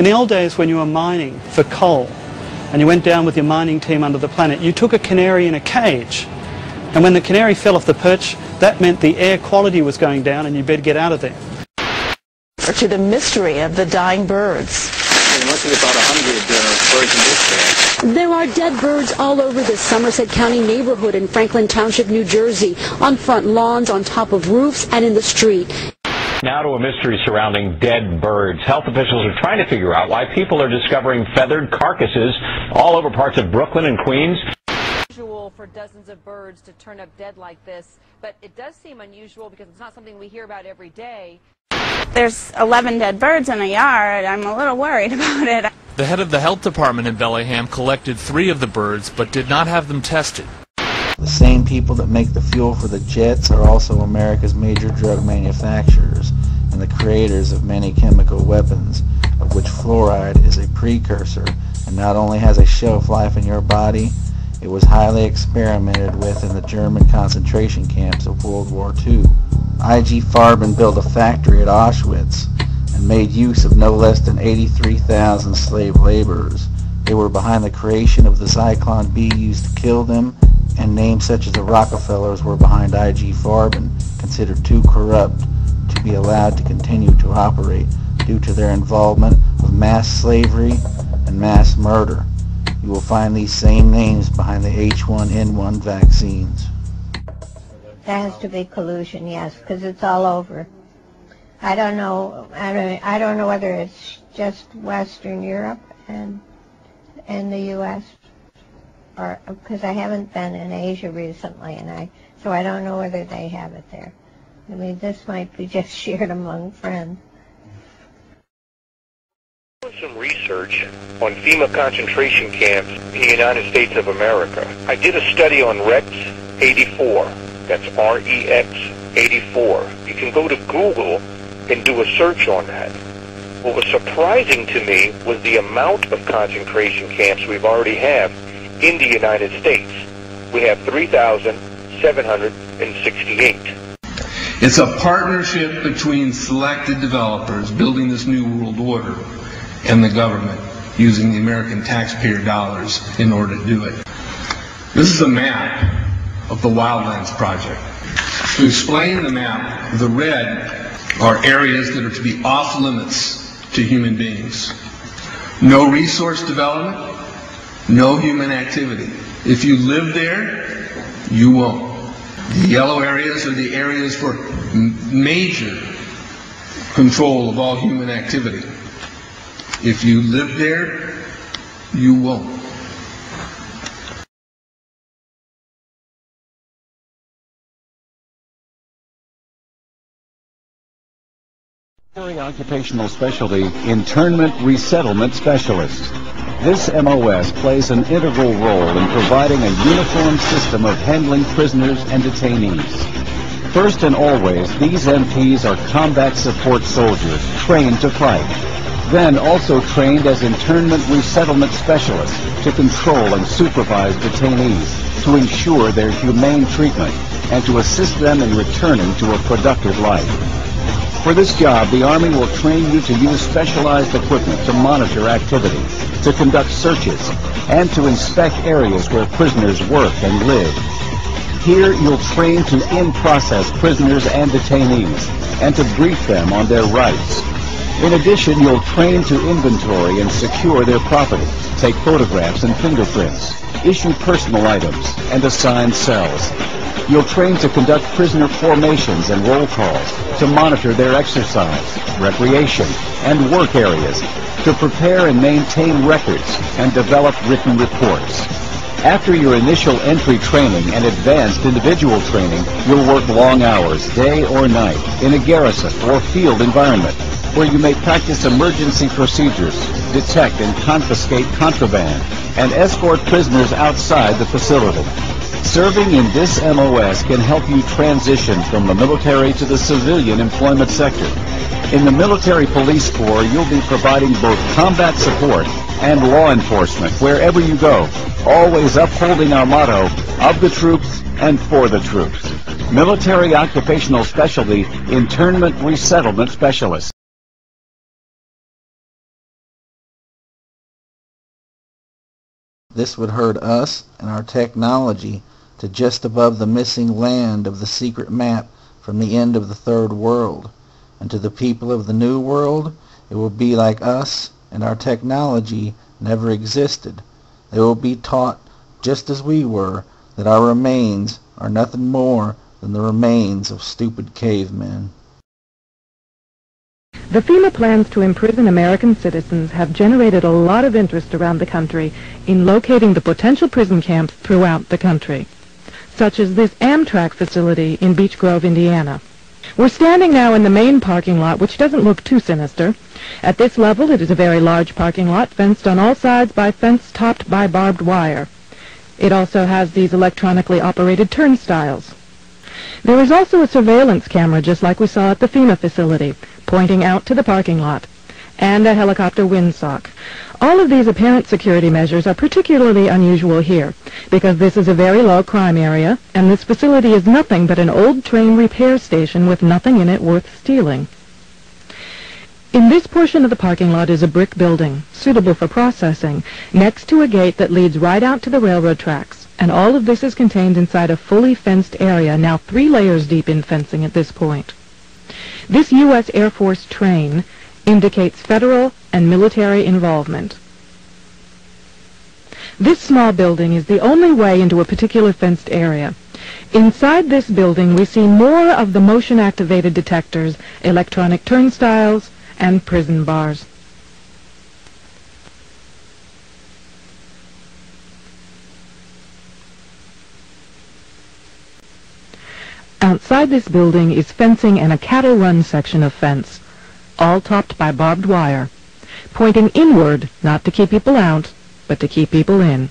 In the old days when you were mining for coal and you went down with your mining team under the planet, you took a canary in a cage. And when the canary fell off the perch, that meant the air quality was going down and you better get out of there. To the mystery of the dying birds. There must be about 100 birds in this bag. There are dead birds all over this Somerset County neighborhood in Franklin Township, New Jersey, on front lawns, on top of roofs, and in the street. Now to a mystery surrounding dead birds. Health officials are trying to figure out why people are discovering feathered carcasses all over parts of Brooklyn and Queens. Unusual for dozens of birds to turn up dead like this, but it does seem unusual because it's not something we hear about every day. There's 11 dead birds in a yard. I'm a little worried about it. The head of the health department in Bellingham collected 3 of the birds but did not have them tested. The same people that make the fuel for the jets are also America's major drug manufacturers and the creators of many chemical weapons, of which fluoride is a precursor and not only has a shelf life in your body, it was highly experimented with in the German concentration camps of World War II. IG Farben built a factory at Auschwitz and made use of no less than 83,000 slave laborers. They were behind the creation of the Zyklon B used to kill them, and names such as the Rockefellers were behind IG Farben, considered too corrupt to be allowed to continue to operate due to their involvement with mass slavery and mass murder. You will find these same names behind the H1N1 vaccines. There has to be collusion, yes, because it's all over. I don't know whether it's just Western Europe and the U.S. or because I haven't been in Asia recently, so I don't know whether they have it there. I mean, this might be just shared among friends. Some research on FEMA concentration camps in the United States of America. I did a study on Rex 84. That's REX 84. You can go to Google and do a search on that. What was surprising to me was the amount of concentration camps we've already have in the United States. We have 3,768. It's a partnership between selected developers building this new world order and the government using the American taxpayer dollars in order to do it. This is a map of the Wildlands Project. To explain the map, the red are areas that are to be off limits to human beings. No resource development, no human activity. If you live there, you won't. The yellow areas are the areas for major control of all human activity. If you live there, you won't. Occupational specialty, internment resettlement specialist. This MOS plays an integral role in providing a uniform system of handling prisoners and detainees. First and always, these MPs are combat support soldiers trained to fight. Then also trained as internment resettlement specialists to control and supervise detainees, to ensure their humane treatment, and to assist them in returning to a productive life. For this job, the Army will train you to use specialized equipment to monitor activity, to conduct searches, and to inspect areas where prisoners work and live. Here, you'll train to in-process prisoners and detainees, and to brief them on their rights. In addition, you'll train to inventory and secure their property, take photographs and fingerprints, issue personal items, and assign cells. You'll train to conduct prisoner formations and roll calls, to monitor their exercise, recreation, and work areas, to prepare and maintain records, and develop written reports. After your initial entry training and advanced individual training, you'll work long hours, day or night, in a garrison or field environment, where you may practice emergency procedures, detect and confiscate contraband, and escort prisoners outside the facility. Serving in this MOS can help you transition from the military to the civilian employment sector. In the Military Police Corps, you'll be providing both combat support and law enforcement wherever you go, always upholding our motto, of the troops and for the troops. Military Occupational Specialty, Internment Resettlement Specialist. This would hurt us and our technology to just above the missing land of the secret map from the end of the Third World. And to the people of the New World, it will be like us and our technology never existed. They will be taught, just as we were, that our remains are nothing more than the remains of stupid cavemen. The FEMA plans to imprison American citizens have generated a lot of interest around the country in locating the potential prison camps throughout the country, such as this Amtrak facility in Beech Grove, Indiana. We're standing now in the main parking lot, which doesn't look too sinister. At this level, it is a very large parking lot, fenced on all sides by fence topped by barbed wire. It also has these electronically operated turnstiles. There is also a surveillance camera, just like we saw at the FEMA facility, pointing out to the parking lot, and a helicopter windsock. All of these apparent security measures are particularly unusual here, because this is a very low crime area, and this facility is nothing but an old train repair station with nothing in it worth stealing. In this portion of the parking lot is a brick building, suitable for processing, next to a gate that leads right out to the railroad tracks, and all of this is contained inside a fully fenced area, now 3 layers deep in fencing at this point. This U.S. Air Force train indicates federal and military involvement. This small building is the only way into a particular fenced area. Inside this building we see more of the motion-activated detectors, electronic turnstiles, and prison bars. Outside this building is fencing and a cattle run section of fence, all topped by barbed wire, pointing inward, not to keep people out, but to keep people in.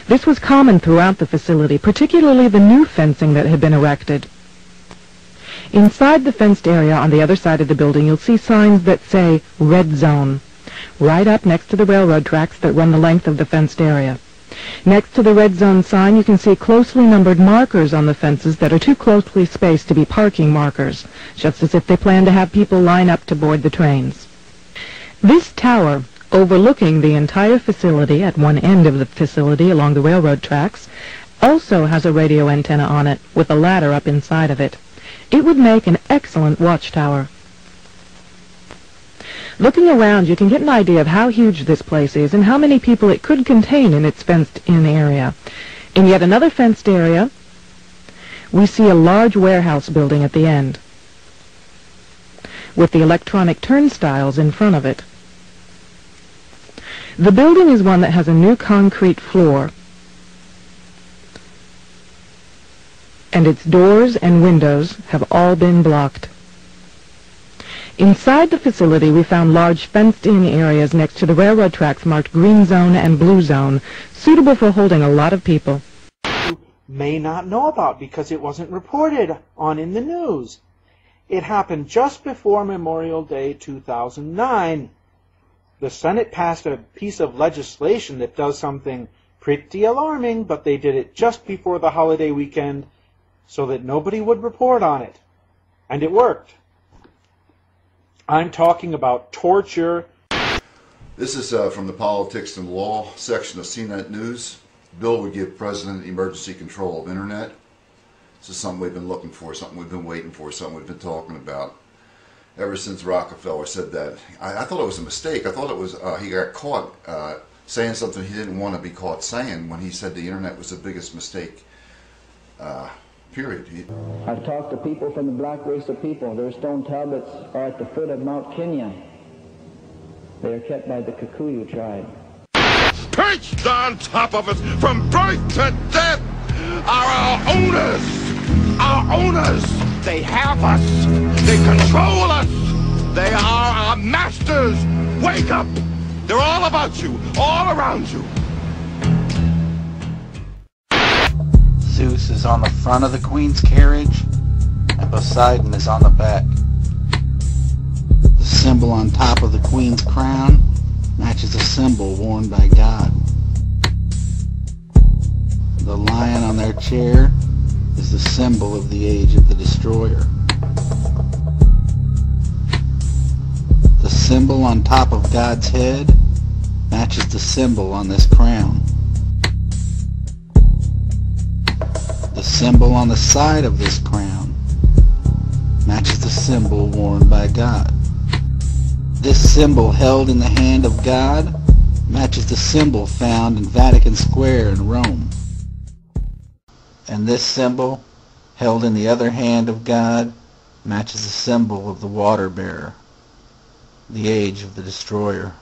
This was common throughout the facility, particularly the new fencing that had been erected. Inside the fenced area on the other side of the building, you'll see signs that say Red Zone, right up next to the railroad tracks that run the length of the fenced area. Next to the Red Zone sign, you can see closely numbered markers on the fences that are too closely spaced to be parking markers, just as if they plan to have people line up to board the trains. This tower, overlooking the entire facility at one end of the facility along the railroad tracks, also has a radio antenna on it with a ladder up inside of it. It would make an excellent watchtower. Looking around, you can get an idea of how huge this place is and how many people it could contain in its fenced-in area. In yet another fenced area, we see a large warehouse building at the end, with the electronic turnstiles in front of it. The building is one that has a new concrete floor, and its doors and windows have all been blocked. Inside the facility, we found large fenced-in areas next to the railroad tracks marked Green Zone and Blue Zone, suitable for holding a lot of people. You may not know about because it wasn't reported on in the news. It happened just before Memorial Day 2009. The Senate passed a piece of legislation that does something pretty alarming, but they did it just before the holiday weekend so that nobody would report on it. And it worked. I'm talking about torture. This is from the Politics and Law section of CNET News. The bill would give President emergency control of Internet. This is something we've been looking for, something we've been waiting for, something we've been talking about ever since Rockefeller said that. I thought it was a mistake. I thought it was he got caught saying something he didn't want to be caught saying when he said the Internet was the biggest mistake. Period. I've talked to people from the black race of people. Their stone tablets are at the foot of Mount Kenya. They are kept by the Kikuyu tribe. Perched on top of us from birth to death are our owners. Our owners. They have us. They control us. They are our masters. Wake up. They're all about you. All around you. Zeus is on the front of the Queen's carriage, and Poseidon is on the back. The symbol on top of the Queen's crown matches a symbol worn by God. The lion on their chair is the symbol of the age of the destroyer. The symbol on top of God's head matches the symbol on this crown. The symbol on the side of this crown matches the symbol worn by God. This symbol held in the hand of God matches the symbol found in Vatican Square in Rome. And this symbol held in the other hand of God matches the symbol of the water bearer, the age of the destroyer.